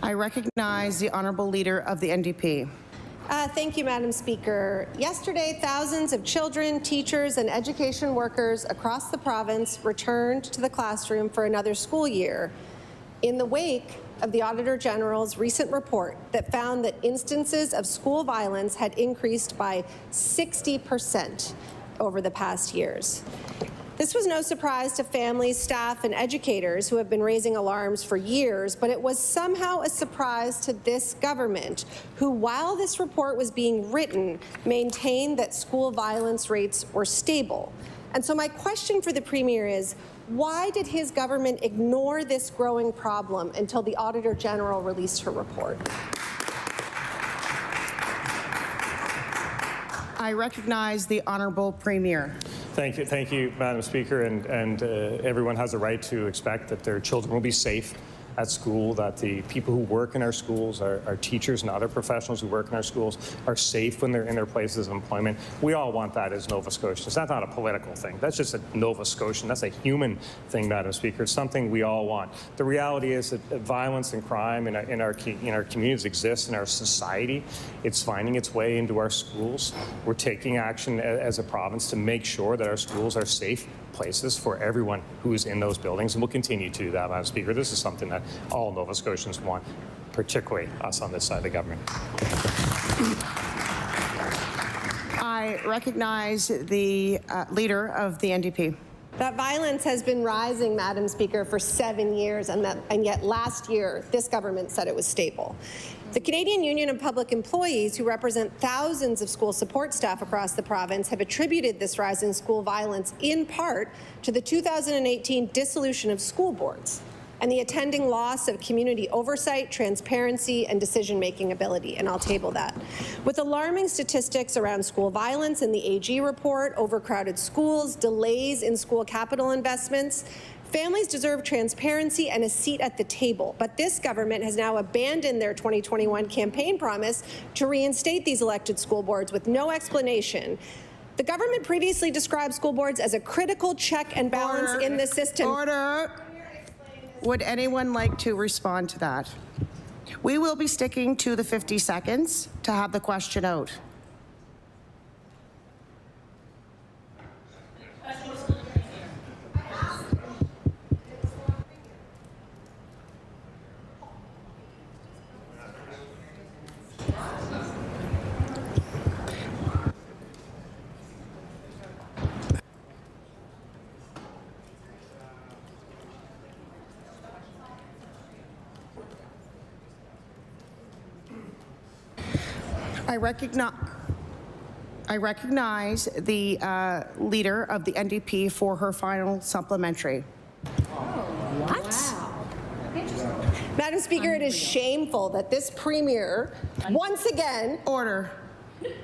I recognize the Honourable Leader of the NDP. Thank you, Madam Speaker. Yesterday, thousands of children, teachers, and education workers across the province returned to the classroom for another school year in the wake of the Auditor General's recent report that found that instances of school violence had increased by 60% over the past years. This was no surprise to families, staff, and educators who have been raising alarms for years, but it was somehow a surprise to this government, who, while this report was being written, maintained that school violence rates were stable. And so my question for the Premier is, why did his government ignore this growing problem until the Auditor General released her report? I recognize the Honourable Premier. Thank you, Madam Speaker. And everyone has a right to expect that their children will be safe at school, that the people who work in our schools, our teachers and other professionals who work in our schools, are safe when they're in their places of employment. We all want that as Nova Scotians. That's not a political thing. That's just a Nova Scotian. That's a human thing, Madam Speaker. It's something we all want. The reality is that violence and crime in our communities exists in our society. It's finding its way into our schools. We're taking action as a province to make sure that our schools are safe places for everyone who is in those buildings, and we'll continue to do that, Madam Speaker. This is something that all Nova Scotians want, particularly us on this side of the government. I recognize the Leader of the NDP. That violence has been rising, Madam Speaker, for 7 years, and yet last year, this government said it was stable. The Canadian Union of Public Employees, who represent thousands of school support staff across the province, have attributed this rise in school violence in part to the 2018 dissolution of school boards and the attending loss of community oversight, transparency, and decision-making ability, and I'll table that. With alarming statistics around school violence in the AG report, overcrowded schools, delays in school capital investments, families deserve transparency and a seat at the table, but this government has now abandoned their 2021 campaign promise to reinstate these elected school boards with no explanation. The government previously described school boards as a critical check and balance in the system. Order. Would anyone like to respond to that? We will be sticking to the 50 seconds to have the question out. I recognize the Leader of the NDP for her final supplementary. What? Wow. Madam Speaker, it is shameful that this Premier, once again... Order.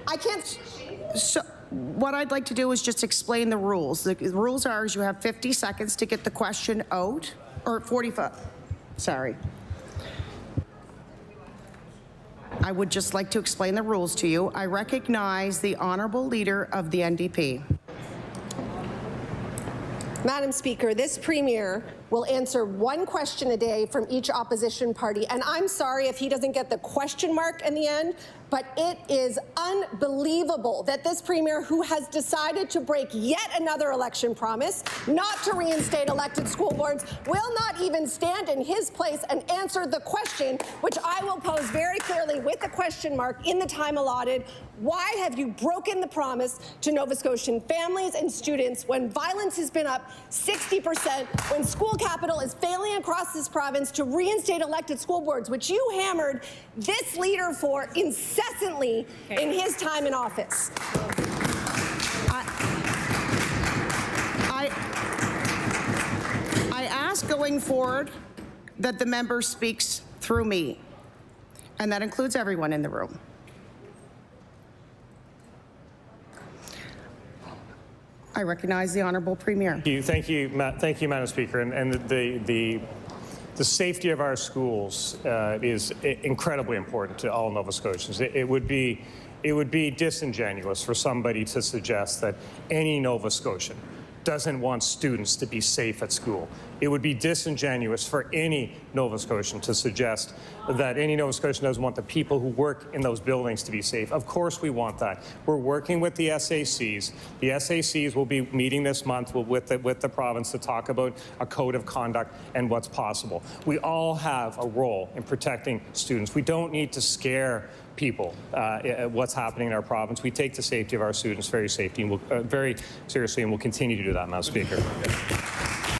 I can't... So, what I'd like to do is just explain the rules. The rules are you have 50 seconds to get the question out, or 45, sorry. I would just like to explain the rules to you. I recognize the Honourable Leader of the NDP. Madam Speaker, this Premier will answer one question a day from each opposition party, and I'm sorry if he doesn't get the question mark in the end, but it is unbelievable that this Premier, who has decided to break yet another election promise, not to reinstate elected school boards, will not even stand in his place and answer the question, which I will pose very clearly with a question mark in the time allotted. Why have you broken the promise to Nova Scotian families and students when violence has been up 60%, when school capital is failing across this province to reinstate elected school boards, which you hammered this leader for incessantly in his time in office? I ask going forward that the member speaks through me, and that includes everyone in the room. I recognize the Honourable Premier. Thank you, Madam Speaker. And the safety of our schools is incredibly important to all Nova Scotians. It would be disingenuous for somebody to suggest that any Nova Scotian doesn't want students to be safe at school. It would be disingenuous for any Nova Scotian to suggest that any Nova Scotian doesn't want the people who work in those buildings to be safe. Of course we want that. We're working with the SACs. The SACs will be meeting this month with the province to talk about a code of conduct and what's possible. We all have a role in protecting students. We don't need to scare people what's happening in our province. We take the safety of our students very seriously, and we'll continue to do that, Madam Speaker.